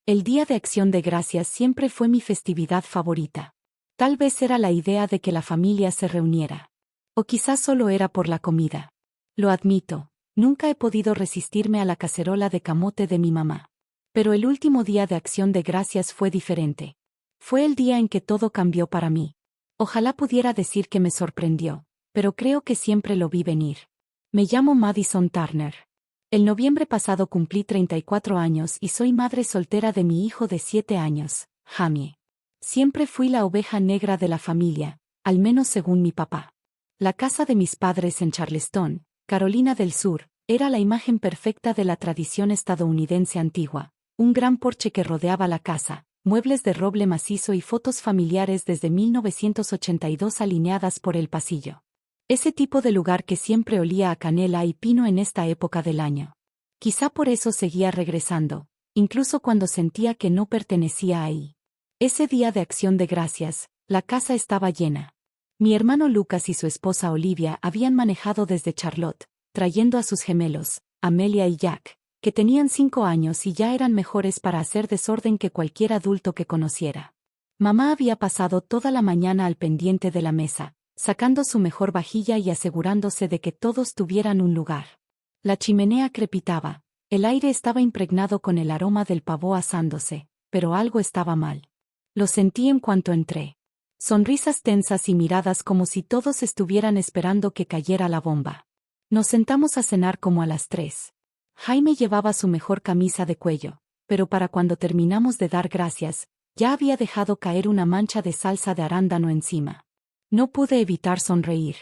El Día de Acción de Gracias siempre fue mi festividad favorita. Tal vez era la idea de que la familia se reuniera. O quizás solo era por la comida. Lo admito, nunca he podido resistirme a la cacerola de camote de mi mamá. Pero el último Día de Acción de Gracias fue diferente. Fue el día en que todo cambió para mí. Ojalá pudiera decir que me sorprendió, pero creo que siempre lo vi venir. Me llamo Madison Turner. El noviembre pasado cumplí 34 años y soy madre soltera de mi hijo de 7 años, Jamie. Siempre fui la oveja negra de la familia, al menos según mi papá. La casa de mis padres en Charleston, Carolina del Sur, era la imagen perfecta de la tradición estadounidense antigua. Un gran porche que rodeaba la casa, muebles de roble macizo y fotos familiares desde 1982 alineadas por el pasillo. Ese tipo de lugar que siempre olía a canela y pino en esta época del año. Quizá por eso seguía regresando, incluso cuando sentía que no pertenecía ahí. Ese Día de Acción de Gracias, la casa estaba llena. Mi hermano Lucas y su esposa Olivia habían manejado desde Charlotte, trayendo a sus gemelos, Amelia y Jack, que tenían 5 años y ya eran mejores para hacer desorden que cualquier adulto que conociera. Mamá había pasado toda la mañana al pendiente de la mesa, sacando su mejor vajilla y asegurándose de que todos tuvieran un lugar. La chimenea crepitaba, el aire estaba impregnado con el aroma del pavó asándose, pero algo estaba mal. Lo sentí en cuanto entré. Sonrisas tensas y miradas como si todos estuvieran esperando que cayera la bomba. Nos sentamos a cenar como a las 3. Jaime llevaba su mejor camisa de cuello, pero para cuando terminamos de dar gracias, ya había dejado caer una mancha de salsa de arándano encima. No pude evitar sonreír.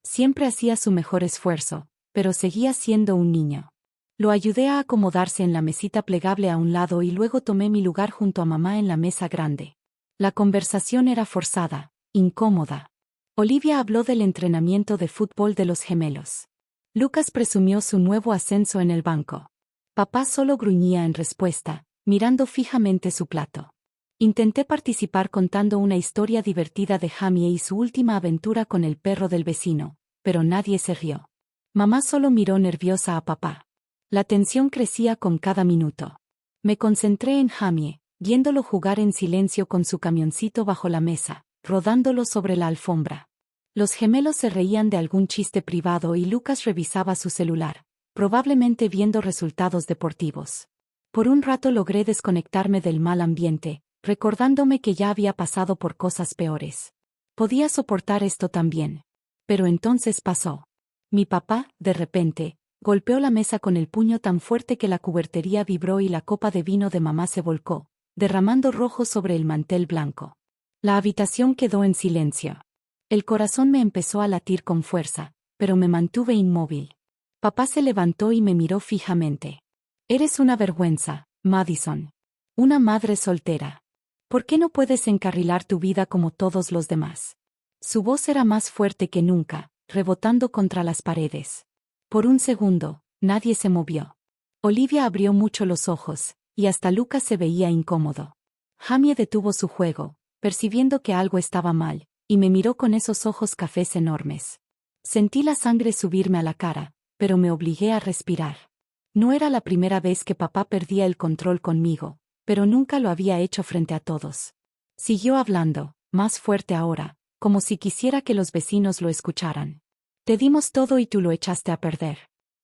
Siempre hacía su mejor esfuerzo, pero seguía siendo un niño. Lo ayudé a acomodarse en la mesita plegable a un lado y luego tomé mi lugar junto a mamá en la mesa grande. La conversación era forzada, incómoda. Olivia habló del entrenamiento de fútbol de los gemelos. Lucas presumió su nuevo ascenso en el banco. Papá solo gruñía en respuesta, mirando fijamente su plato. Intenté participar contando una historia divertida de Jamie y su última aventura con el perro del vecino, pero nadie se rió. Mamá solo miró nerviosa a papá. La tensión crecía con cada minuto. Me concentré en Jamie, viéndolo jugar en silencio con su camioncito bajo la mesa, rodándolo sobre la alfombra. Los gemelos se reían de algún chiste privado y Lucas revisaba su celular, probablemente viendo resultados deportivos. Por un rato logré desconectarme del mal ambiente, recordándome que ya había pasado por cosas peores. Podía soportar esto también. Pero entonces pasó. Mi papá, de repente, golpeó la mesa con el puño tan fuerte que la cubertería vibró y la copa de vino de mamá se volcó, derramando rojo sobre el mantel blanco. La habitación quedó en silencio. El corazón me empezó a latir con fuerza, pero me mantuve inmóvil. Papá se levantó y me miró fijamente. Eres una vergüenza, Madison. Una madre soltera. ¿Por qué no puedes encarrilar tu vida como todos los demás? Su voz era más fuerte que nunca, rebotando contra las paredes. Por un segundo, nadie se movió. Olivia abrió mucho los ojos, y hasta Lucas se veía incómodo. Jamie detuvo su juego, percibiendo que algo estaba mal, y me miró con esos ojos cafés enormes. Sentí la sangre subirme a la cara, pero me obligué a respirar. No era la primera vez que papá perdía el control conmigo, pero nunca lo había hecho frente a todos. Siguió hablando, más fuerte ahora, como si quisiera que los vecinos lo escucharan. Te dimos todo y tú lo echaste a perder.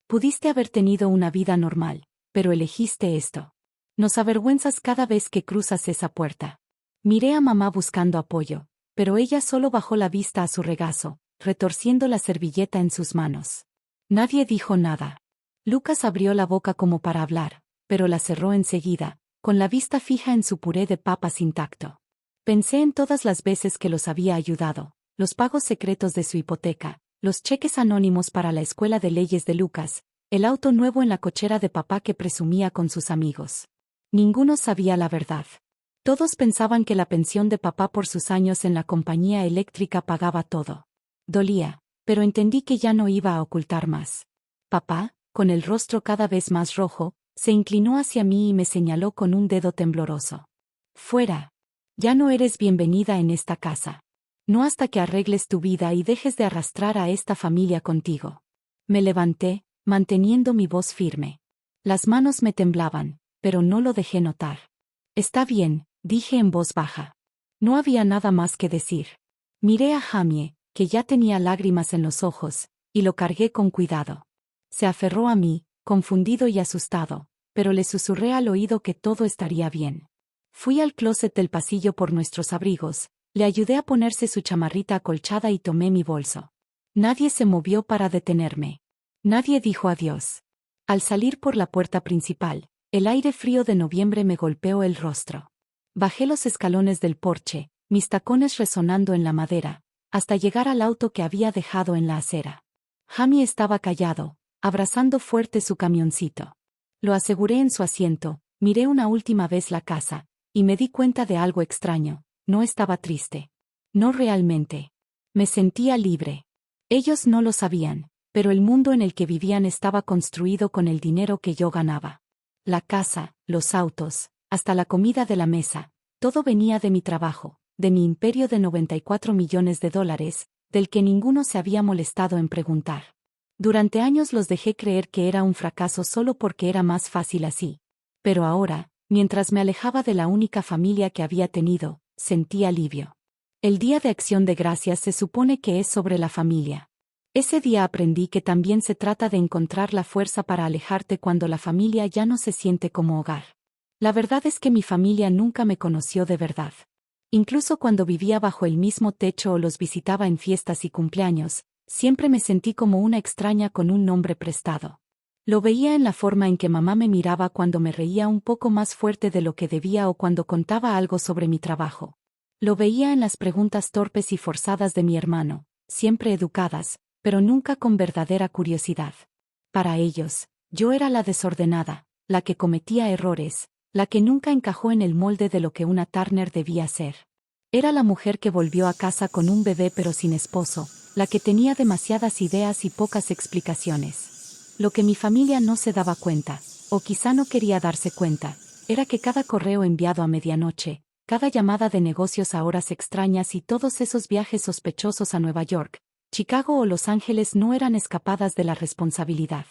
Pudiste haber tenido una vida normal, pero elegiste esto. Nos avergüenzas cada vez que cruzas esa puerta. Miré a mamá buscando apoyo, pero ella solo bajó la vista a su regazo, retorciendo la servilleta en sus manos. Nadie dijo nada. Lucas abrió la boca como para hablar, pero la cerró enseguida, con la vista fija en su puré de papas intacto. Pensé en todas las veces que los había ayudado, los pagos secretos de su hipoteca, los cheques anónimos para la escuela de leyes de Lucas, el auto nuevo en la cochera de papá que presumía con sus amigos. Ninguno sabía la verdad. Todos pensaban que la pensión de papá por sus años en la compañía eléctrica pagaba todo. Dolía, pero entendí que ya no iba a ocultar más. Papá, con el rostro cada vez más rojo, se inclinó hacia mí y me señaló con un dedo tembloroso. Fuera. Ya no eres bienvenida en esta casa. No hasta que arregles tu vida y dejes de arrastrar a esta familia contigo. Me levanté, manteniendo mi voz firme. Las manos me temblaban, pero no lo dejé notar. Está bien, dije en voz baja. No había nada más que decir. Miré a Jamie, que ya tenía lágrimas en los ojos, y lo cargué con cuidado. Se aferró a mí, confundido y asustado, pero le susurré al oído que todo estaría bien. Fui al closet del pasillo por nuestros abrigos, le ayudé a ponerse su chamarrita acolchada y tomé mi bolso. Nadie se movió para detenerme. Nadie dijo adiós. Al salir por la puerta principal, el aire frío de noviembre me golpeó el rostro. Bajé los escalones del porche, mis tacones resonando en la madera, hasta llegar al auto que había dejado en la acera. Jamie estaba callado, abrazando fuerte su camioncito. Lo aseguré en su asiento, miré una última vez la casa, y me di cuenta de algo extraño. No estaba triste. No realmente. Me sentía libre. Ellos no lo sabían, pero el mundo en el que vivían estaba construido con el dinero que yo ganaba. La casa, los autos, hasta la comida de la mesa, todo venía de mi trabajo, de mi imperio de 94 millones de dólares, del que ninguno se había molestado en preguntar. Durante años los dejé creer que era un fracaso solo porque era más fácil así. Pero ahora, mientras me alejaba de la única familia que había tenido, sentí alivio. El Día de Acción de Gracias se supone que es sobre la familia. Ese día aprendí que también se trata de encontrar la fuerza para alejarte cuando la familia ya no se siente como hogar. La verdad es que mi familia nunca me conoció de verdad. Incluso cuando vivía bajo el mismo techo o los visitaba en fiestas y cumpleaños, siempre me sentí como una extraña con un nombre prestado. Lo veía en la forma en que mamá me miraba cuando me reía un poco más fuerte de lo que debía o cuando contaba algo sobre mi trabajo. Lo veía en las preguntas torpes y forzadas de mi hermano, siempre educadas, pero nunca con verdadera curiosidad. Para ellos, yo era la desordenada, la que cometía errores, la que nunca encajó en el molde de lo que una Turner debía ser. Era la mujer que volvió a casa con un bebé pero sin esposo, la que tenía demasiadas ideas y pocas explicaciones. Lo que mi familia no se daba cuenta, o quizá no quería darse cuenta, era que cada correo enviado a medianoche, cada llamada de negocios a horas extrañas y todos esos viajes sospechosos a Nueva York, Chicago o Los Ángeles no eran escapadas de la responsabilidad.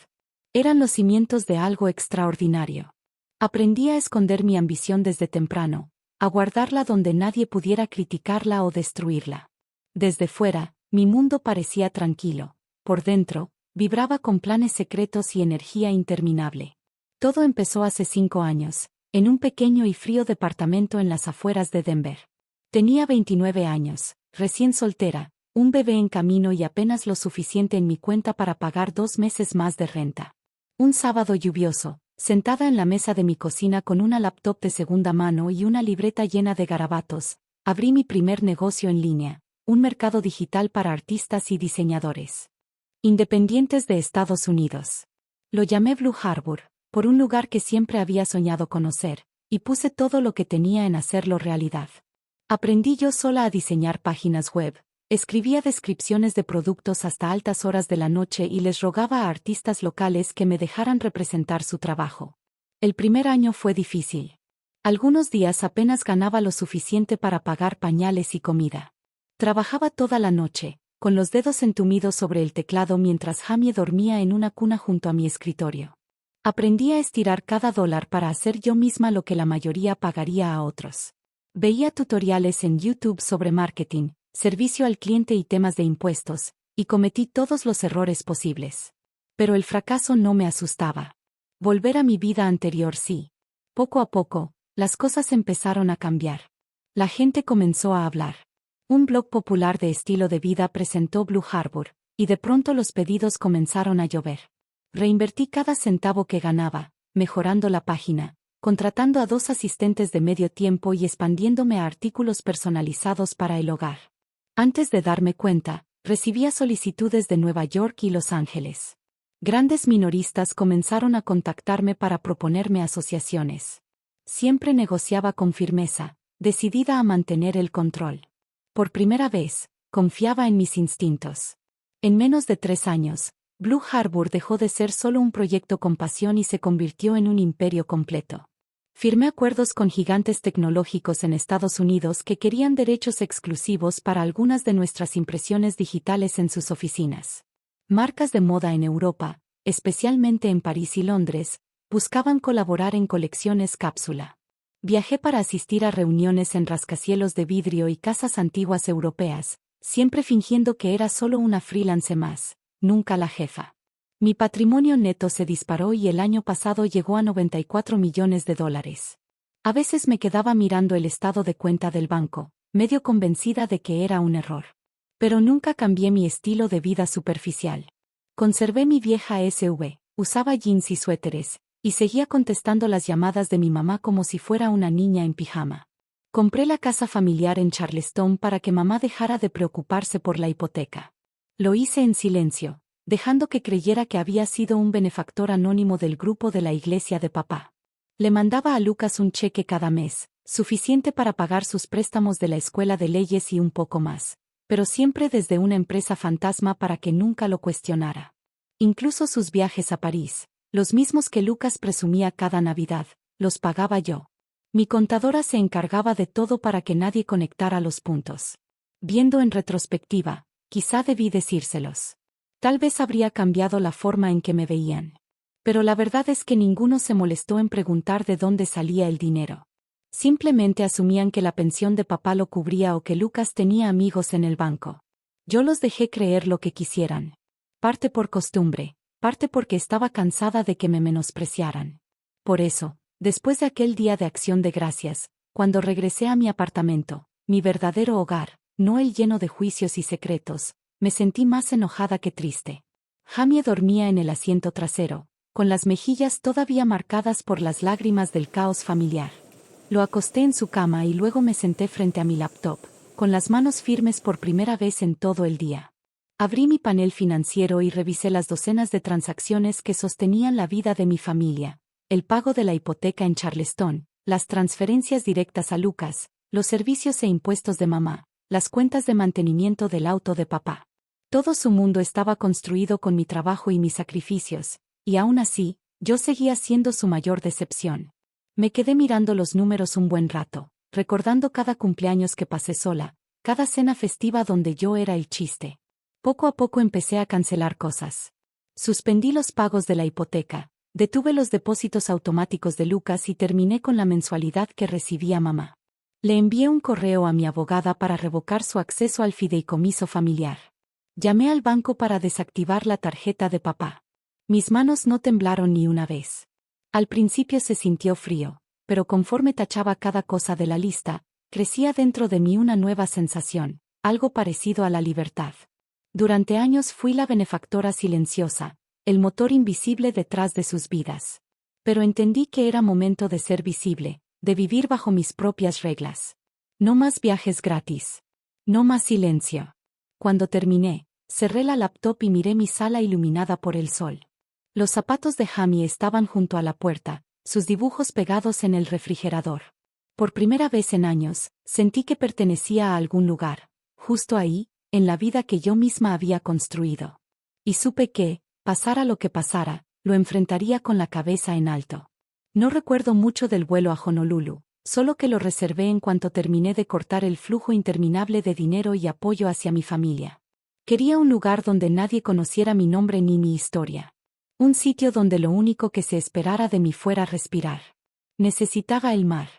Eran los cimientos de algo extraordinario. Aprendí a esconder mi ambición desde temprano, a guardarla donde nadie pudiera criticarla o destruirla. Desde fuera, mi mundo parecía tranquilo. Por dentro, vibraba con planes secretos y energía interminable. Todo empezó hace 5 años, en un pequeño y frío departamento en las afueras de Denver. Tenía 29 años, recién soltera, un bebé en camino y apenas lo suficiente en mi cuenta para pagar 2 meses más de renta. Un sábado lluvioso, sentada en la mesa de mi cocina con una laptop de segunda mano y una libreta llena de garabatos, abrí mi primer negocio en línea, un mercado digital para artistas y diseñadores independientes de Estados Unidos. Lo llamé Blue Harbor, por un lugar que siempre había soñado conocer, y puse todo lo que tenía en hacerlo realidad. Aprendí yo sola a diseñar páginas web, escribía descripciones de productos hasta altas horas de la noche y les rogaba a artistas locales que me dejaran representar su trabajo. El primer año fue difícil. Algunos días apenas ganaba lo suficiente para pagar pañales y comida. Trabajaba toda la noche, con los dedos entumidos sobre el teclado mientras Jamie dormía en una cuna junto a mi escritorio. Aprendí a estirar cada dólar para hacer yo misma lo que la mayoría pagaría a otros. Veía tutoriales en YouTube sobre marketing, servicio al cliente y temas de impuestos, y cometí todos los errores posibles. Pero el fracaso no me asustaba. Volver a mi vida anterior sí. Poco a poco, las cosas empezaron a cambiar. La gente comenzó a hablar. Un blog popular de estilo de vida presentó Blue Harbor, y de pronto los pedidos comenzaron a llover. Reinvertí cada centavo que ganaba, mejorando la página, contratando a 2 asistentes de medio tiempo y expandiéndome a artículos personalizados para el hogar. Antes de darme cuenta, recibía solicitudes de Nueva York y Los Ángeles. Grandes minoristas comenzaron a contactarme para proponerme asociaciones. Siempre negociaba con firmeza, decidida a mantener el control. Por primera vez, confiaba en mis instintos. En menos de 3 años, Blue Harbor dejó de ser solo un proyecto con pasión y se convirtió en un imperio completo. Firmé acuerdos con gigantes tecnológicos en Estados Unidos que querían derechos exclusivos para algunas de nuestras impresiones digitales en sus oficinas. Marcas de moda en Europa, especialmente en París y Londres, buscaban colaborar en colecciones cápsula. Viajé para asistir a reuniones en rascacielos de vidrio y casas antiguas europeas, siempre fingiendo que era solo una freelance más, nunca la jefa. Mi patrimonio neto se disparó y el año pasado llegó a $94 millones. A veces me quedaba mirando el estado de cuenta del banco, medio convencida de que era un error. Pero nunca cambié mi estilo de vida superficial. Conservé mi vieja SUV, usaba jeans y suéteres, y seguía contestando las llamadas de mi mamá como si fuera una niña en pijama. Compré la casa familiar en Charleston para que mamá dejara de preocuparse por la hipoteca. Lo hice en silencio, dejando que creyera que había sido un benefactor anónimo del grupo de la iglesia de papá. Le mandaba a Lucas un cheque cada mes, suficiente para pagar sus préstamos de la escuela de leyes y un poco más, pero siempre desde una empresa fantasma para que nunca lo cuestionara. Incluso sus viajes a París, los mismos que Lucas presumía cada Navidad, los pagaba yo. Mi contadora se encargaba de todo para que nadie conectara los puntos. Viendo en retrospectiva, quizá debí decírselos. Tal vez habría cambiado la forma en que me veían. Pero la verdad es que ninguno se molestó en preguntar de dónde salía el dinero. Simplemente asumían que la pensión de papá lo cubría o que Lucas tenía amigos en el banco. Yo los dejé creer lo que quisieran. Parte por costumbre, parte porque estaba cansada de que me menospreciaran. Por eso, después de aquel día de Acción de Gracias, cuando regresé a mi apartamento, mi verdadero hogar, no el lleno de juicios y secretos, me sentí más enojada que triste. Jamie dormía en el asiento trasero, con las mejillas todavía marcadas por las lágrimas del caos familiar. Lo acosté en su cama y luego me senté frente a mi laptop, con las manos firmes por primera vez en todo el día. Abrí mi panel financiero y revisé las docenas de transacciones que sostenían la vida de mi familia, el pago de la hipoteca en Charleston, las transferencias directas a Lucas, los servicios e impuestos de mamá, las cuentas de mantenimiento del auto de papá. Todo su mundo estaba construido con mi trabajo y mis sacrificios, y aún así, yo seguía siendo su mayor decepción. Me quedé mirando los números un buen rato, recordando cada cumpleaños que pasé sola, cada cena festiva donde yo era el chiste. Poco a poco empecé a cancelar cosas. Suspendí los pagos de la hipoteca, detuve los depósitos automáticos de Lucas y terminé con la mensualidad que recibía mamá. Le envié un correo a mi abogada para revocar su acceso al fideicomiso familiar. Llamé al banco para desactivar la tarjeta de papá. Mis manos no temblaron ni una vez. Al principio se sintió frío, pero conforme tachaba cada cosa de la lista, crecía dentro de mí una nueva sensación, algo parecido a la libertad. Durante años fui la benefactora silenciosa, el motor invisible detrás de sus vidas. Pero entendí que era momento de ser visible, de vivir bajo mis propias reglas. No más viajes gratis. No más silencio. Cuando terminé, cerré la laptop y miré mi sala iluminada por el sol. Los zapatos de Jamie estaban junto a la puerta, sus dibujos pegados en el refrigerador. Por primera vez en años, sentí que pertenecía a algún lugar, justo ahí, en la vida que yo misma había construido. Y supe que, pasara lo que pasara, lo enfrentaría con la cabeza en alto. No recuerdo mucho del vuelo a Honolulu, solo que lo reservé en cuanto terminé de cortar el flujo interminable de dinero y apoyo hacia mi familia. Quería un lugar donde nadie conociera mi nombre ni mi historia. Un sitio donde lo único que se esperara de mí fuera respirar. Necesitaba el mar.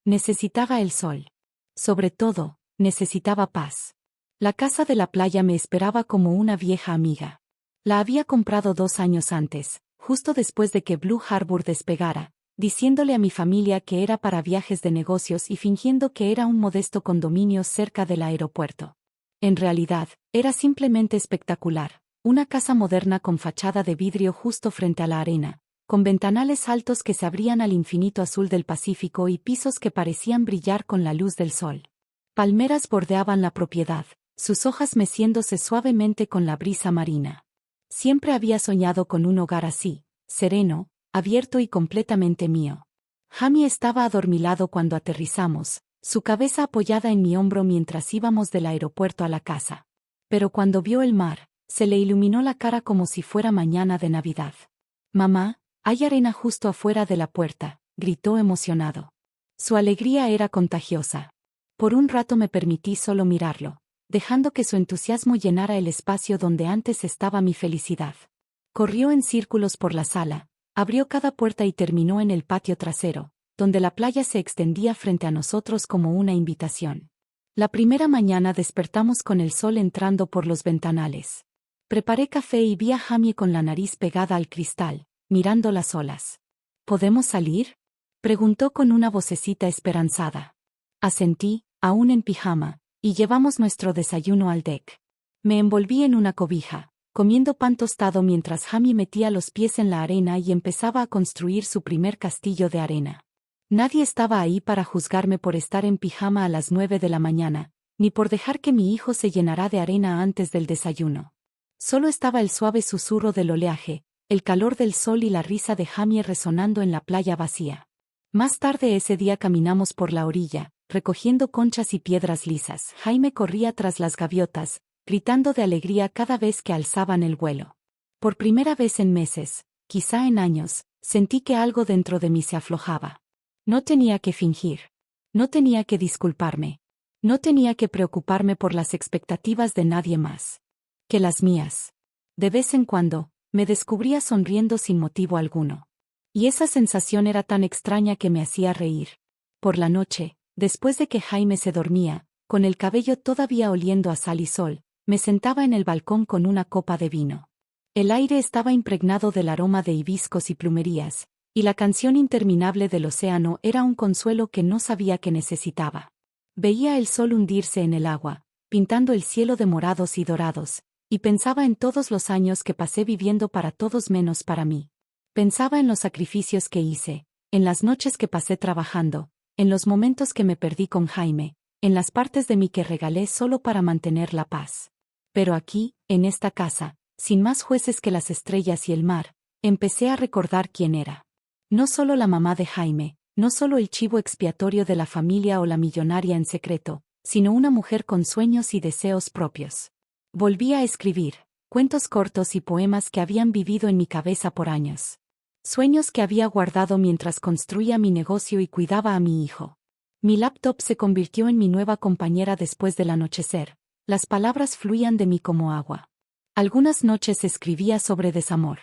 Necesitaba el sol. Sobre todo, necesitaba paz. La casa de la playa me esperaba como una vieja amiga. La había comprado 2 años antes, justo después de que Blue Harbor despegara, diciéndole a mi familia que era para viajes de negocios y fingiendo que era un modesto condominio cerca del aeropuerto. En realidad, era simplemente espectacular, una casa moderna con fachada de vidrio justo frente a la arena, con ventanales altos que se abrían al infinito azul del Pacífico y pisos que parecían brillar con la luz del sol. Palmeras bordeaban la propiedad, sus hojas meciéndose suavemente con la brisa marina. Siempre había soñado con un hogar así, sereno, abierto y completamente mío. Jamie estaba adormilado cuando aterrizamos, su cabeza apoyada en mi hombro mientras íbamos del aeropuerto a la casa. Pero cuando vio el mar, se le iluminó la cara como si fuera mañana de Navidad. «Mamá, hay arena justo afuera de la puerta», gritó emocionado. Su alegría era contagiosa. Por un rato me permití solo mirarlo, dejando que su entusiasmo llenara el espacio donde antes estaba mi felicidad. Corrió en círculos por la sala, abrió cada puerta y terminó en el patio trasero, donde la playa se extendía frente a nosotros como una invitación. La primera mañana despertamos con el sol entrando por los ventanales. Preparé café y vi a Jamie con la nariz pegada al cristal, mirando las olas. ¿Podemos salir?, preguntó con una vocecita esperanzada. Asentí, aún en pijama, y llevamos nuestro desayuno al deck. Me envolví en una cobija, comiendo pan tostado mientras Jamie metía los pies en la arena y empezaba a construir su primer castillo de arena. Nadie estaba ahí para juzgarme por estar en pijama a las 9 de la mañana, ni por dejar que mi hijo se llenara de arena antes del desayuno. Solo estaba el suave susurro del oleaje, el calor del sol y la risa de Jamie resonando en la playa vacía. Más tarde ese día caminamos por la orilla, recogiendo conchas y piedras lisas. Jaime corría tras las gaviotas, gritando de alegría cada vez que alzaban el vuelo. Por primera vez en meses, quizá en años, sentí que algo dentro de mí se aflojaba. No tenía que fingir. No tenía que disculparme. No tenía que preocuparme por las expectativas de nadie más que las mías. De vez en cuando, me descubría sonriendo sin motivo alguno. Y esa sensación era tan extraña que me hacía reír. Por la noche, después de que Jaime se dormía, con el cabello todavía oliendo a sal y sol, me sentaba en el balcón con una copa de vino. El aire estaba impregnado del aroma de hibiscos y plumerías, y la canción interminable del océano era un consuelo que no sabía que necesitaba. Veía el sol hundirse en el agua, pintando el cielo de morados y dorados, y pensaba en todos los años que pasé viviendo para todos menos para mí. Pensaba en los sacrificios que hice, en las noches que pasé trabajando, en los momentos que me perdí con Jaime, en las partes de mí que regalé solo para mantener la paz. Pero aquí, en esta casa, sin más jueces que las estrellas y el mar, empecé a recordar quién era. No solo la mamá de Jaime, no solo el chivo expiatorio de la familia o la millonaria en secreto, sino una mujer con sueños y deseos propios. Volví a escribir cuentos cortos y poemas que habían vivido en mi cabeza por años. Sueños que había guardado mientras construía mi negocio y cuidaba a mi hijo. Mi laptop se convirtió en mi nueva compañera después del anochecer. Las palabras fluían de mí como agua. Algunas noches escribía sobre desamor.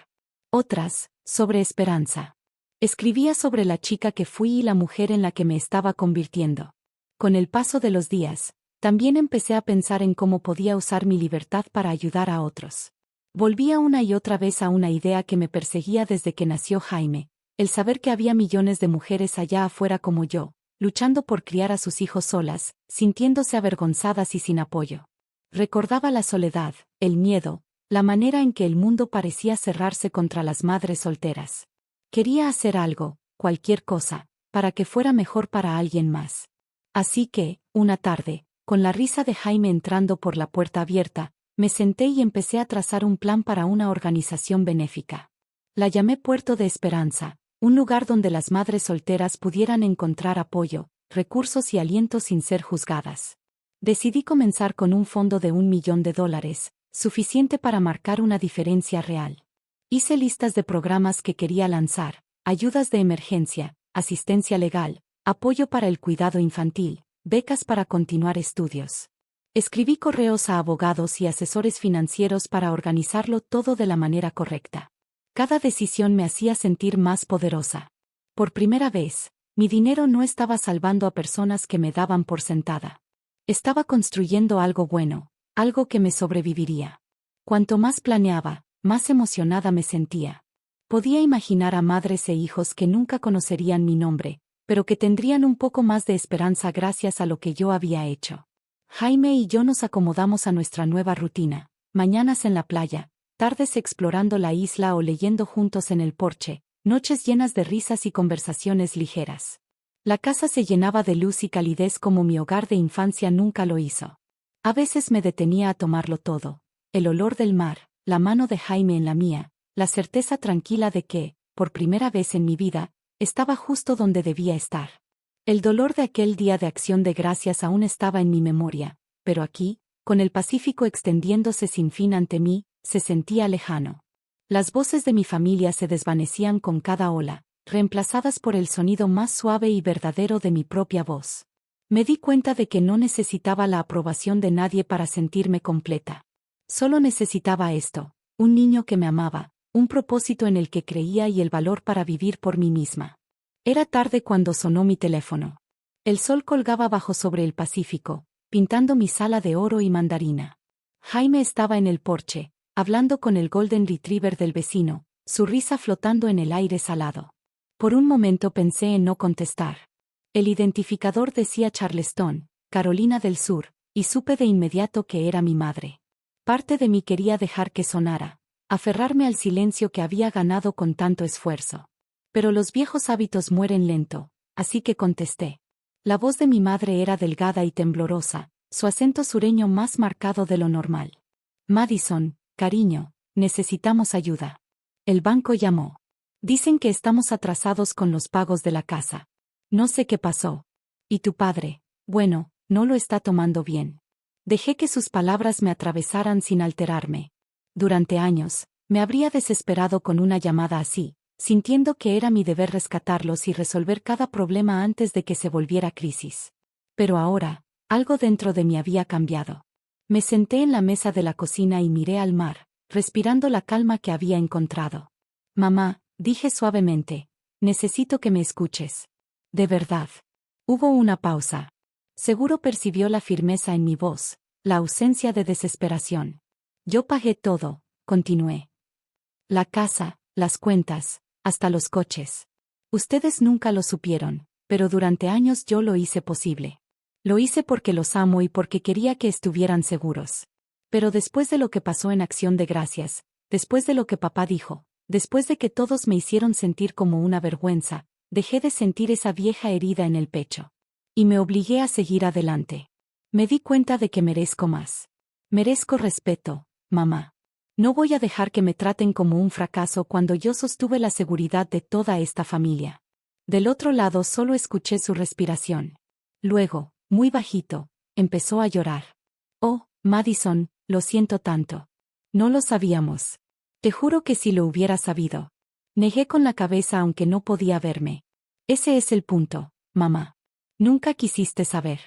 Otras, sobre esperanza. Escribía sobre la chica que fui y la mujer en la que me estaba convirtiendo. Con el paso de los días, también empecé a pensar en cómo podía usar mi libertad para ayudar a otros. Volvía una y otra vez a una idea que me perseguía desde que nació Jaime, el saber que había millones de mujeres allá afuera como yo, luchando por criar a sus hijos solas, sintiéndose avergonzadas y sin apoyo. Recordaba la soledad, el miedo, la manera en que el mundo parecía cerrarse contra las madres solteras. Quería hacer algo, cualquier cosa, para que fuera mejor para alguien más. Así que, una tarde, con la risa de Jaime entrando por la puerta abierta, me senté y empecé a trazar un plan para una organización benéfica. La llamé Puerto de Esperanza, un lugar donde las madres solteras pudieran encontrar apoyo, recursos y aliento sin ser juzgadas. Decidí comenzar con un fondo de $1 millón, suficiente para marcar una diferencia real. Hice listas de programas que quería lanzar, ayudas de emergencia, asistencia legal, apoyo para el cuidado infantil, becas para continuar estudios. Escribí correos a abogados y asesores financieros para organizarlo todo de la manera correcta. Cada decisión me hacía sentir más poderosa. Por primera vez, mi dinero no estaba salvando a personas que me daban por sentada. Estaba construyendo algo bueno, algo que me sobreviviría. Cuanto más planeaba, más emocionada me sentía. Podía imaginar a madres e hijos que nunca conocerían mi nombre, pero que tendrían un poco más de esperanza gracias a lo que yo había hecho. Jaime y yo nos acomodamos a nuestra nueva rutina, mañanas en la playa, tardes explorando la isla o leyendo juntos en el porche, noches llenas de risas y conversaciones ligeras. La casa se llenaba de luz y calidez como mi hogar de infancia nunca lo hizo. A veces me detenía a tomarlo todo, el olor del mar, la mano de Jaime en la mía, la certeza tranquila de que, por primera vez en mi vida, estaba justo donde debía estar. El dolor de aquel día de Acción de Gracias aún estaba en mi memoria, pero aquí, con el Pacífico extendiéndose sin fin ante mí, se sentía lejano. Las voces de mi familia se desvanecían con cada ola, reemplazadas por el sonido más suave y verdadero de mi propia voz. Me di cuenta de que no necesitaba la aprobación de nadie para sentirme completa. Solo necesitaba esto, un niño que me amaba, un propósito en el que creía y el valor para vivir por mí misma. Era tarde cuando sonó mi teléfono. El sol colgaba bajo sobre el Pacífico, pintando mi sala de oro y mandarina. Jaime estaba en el porche, hablando con el Golden Retriever del vecino, su risa flotando en el aire salado. Por un momento pensé en no contestar. El identificador decía Charleston, Carolina del Sur, y supe de inmediato que era mi madre. Parte de mí quería dejar que sonara, aferrarme al silencio que había ganado con tanto esfuerzo. Pero los viejos hábitos mueren lento, así que contesté. La voz de mi madre era delgada y temblorosa, su acento sureño más marcado de lo normal. Madison, cariño, necesitamos ayuda. El banco llamó. Dicen que estamos atrasados con los pagos de la casa. No sé qué pasó. ¿Y tu padre? Bueno, no lo está tomando bien. Dejé que sus palabras me atravesaran sin alterarme. Durante años, me habría desesperado con una llamada así, sintiendo que era mi deber rescatarlos y resolver cada problema antes de que se volviera crisis. Pero ahora, algo dentro de mí había cambiado. Me senté en la mesa de la cocina y miré al mar, respirando la calma que había encontrado. Mamá, dije suavemente, necesito que me escuches. De verdad. Hubo una pausa. Seguro percibió la firmeza en mi voz, la ausencia de desesperación. Yo pagué todo, continué. La casa, las cuentas, hasta los coches. Ustedes nunca lo supieron, pero durante años yo lo hice posible. Lo hice porque los amo y porque quería que estuvieran seguros. Pero después de lo que pasó en Acción de Gracias, después de lo que papá dijo, después de que todos me hicieron sentir como una vergüenza, dejé de sentir esa vieja herida en el pecho. Y me obligué a seguir adelante. Me di cuenta de que merezco más. Merezco respeto, mamá. No voy a dejar que me traten como un fracaso cuando yo sostuve la seguridad de toda esta familia. Del otro lado solo escuché su respiración. Luego, muy bajito, empezó a llorar. Oh, Madison, lo siento tanto. No lo sabíamos. Te juro que si lo hubiera sabido. Negué con la cabeza aunque no podía verme. Ese es el punto, mamá. Nunca quisiste saber.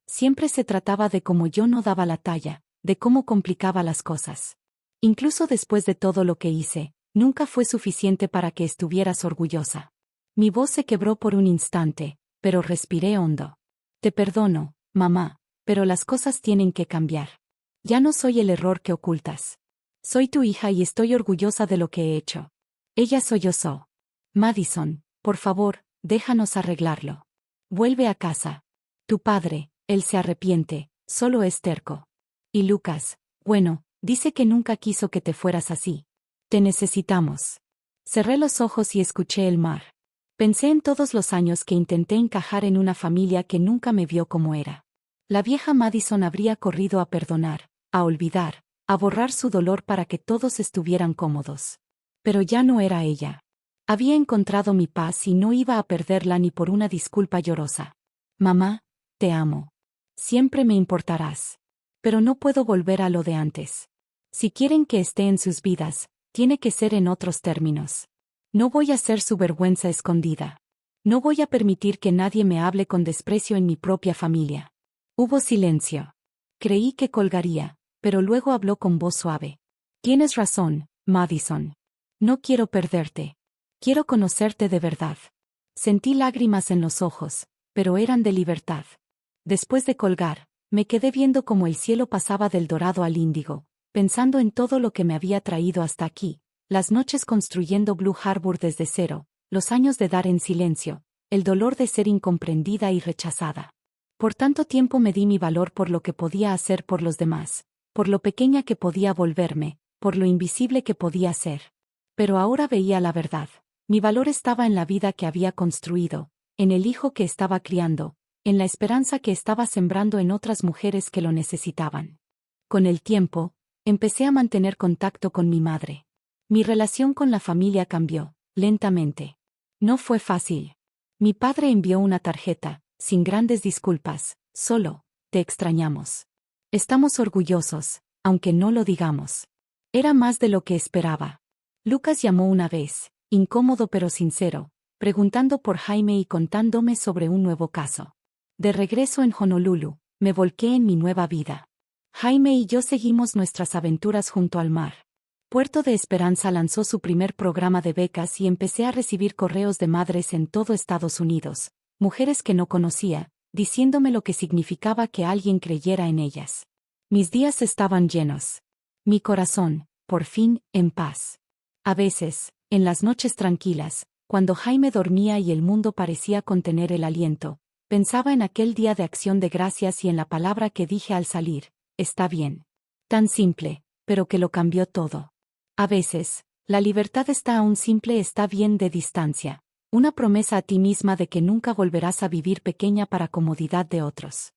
Siempre se trataba de cómo yo no daba la talla, de cómo complicaba las cosas. Incluso después de todo lo que hice, nunca fue suficiente para que estuvieras orgullosa. Mi voz se quebró por un instante, pero respiré hondo. Te perdono, mamá, pero las cosas tienen que cambiar. Ya no soy el error que ocultas. Soy tu hija y estoy orgullosa de lo que he hecho. Ella sollozó. Madison, por favor, déjanos arreglarlo. Vuelve a casa. Tu padre, él se arrepiente, solo es terco. Y Lucas, bueno, dice que nunca quiso que te fueras así. Te necesitamos. Cerré los ojos y escuché el mar. Pensé en todos los años que intenté encajar en una familia que nunca me vio como era. La vieja Madison habría corrido a perdonar, a olvidar, a borrar su dolor para que todos estuvieran cómodos. Pero ya no era ella. Había encontrado mi paz y no iba a perderla ni por una disculpa llorosa. Mamá, te amo. Siempre me importarás. Pero no puedo volver a lo de antes. Si quieren que esté en sus vidas, tiene que ser en otros términos. No voy a ser su vergüenza escondida. No voy a permitir que nadie me hable con desprecio en mi propia familia. Hubo silencio. Creí que colgaría, pero luego habló con voz suave. Tienes razón, Madison. No quiero perderte. Quiero conocerte de verdad. Sentí lágrimas en los ojos, pero eran de libertad. Después de colgar, me quedé viendo cómo el cielo pasaba del dorado al índigo, pensando en todo lo que me había traído hasta aquí, las noches construyendo Blue Harbor desde cero, los años de dar en silencio, el dolor de ser incomprendida y rechazada. Por tanto tiempo me di mi valor por lo que podía hacer por los demás, por lo pequeña que podía volverme, por lo invisible que podía ser. Pero ahora veía la verdad. Mi valor estaba en la vida que había construido, en el hijo que estaba criando, en la esperanza que estaba sembrando en otras mujeres que lo necesitaban. Con el tiempo, empecé a mantener contacto con mi madre. Mi relación con la familia cambió, lentamente. No fue fácil. Mi padre envió una tarjeta, sin grandes disculpas, solo, te extrañamos. Estamos orgullosos, aunque no lo digamos. Era más de lo que esperaba. Lucas llamó una vez, incómodo pero sincero, preguntando por Jaime y contándome sobre un nuevo caso. De regreso en Honolulu, me volqué en mi nueva vida. Jaime y yo seguimos nuestras aventuras junto al mar. Puerto de Esperanza lanzó su primer programa de becas y empecé a recibir correos de madres en todo Estados Unidos, mujeres que no conocía, diciéndome lo que significaba que alguien creyera en ellas. Mis días estaban llenos. Mi corazón, por fin, en paz. A veces, en las noches tranquilas, cuando Jaime dormía y el mundo parecía contener el aliento, pensaba en aquel día de acción de gracias y en la palabra que dije al salir, está bien. Tan simple, pero que lo cambió todo. A veces, la libertad está a un simple está bien de distancia, una promesa a ti misma de que nunca volverás a vivir pequeña para comodidad de otros.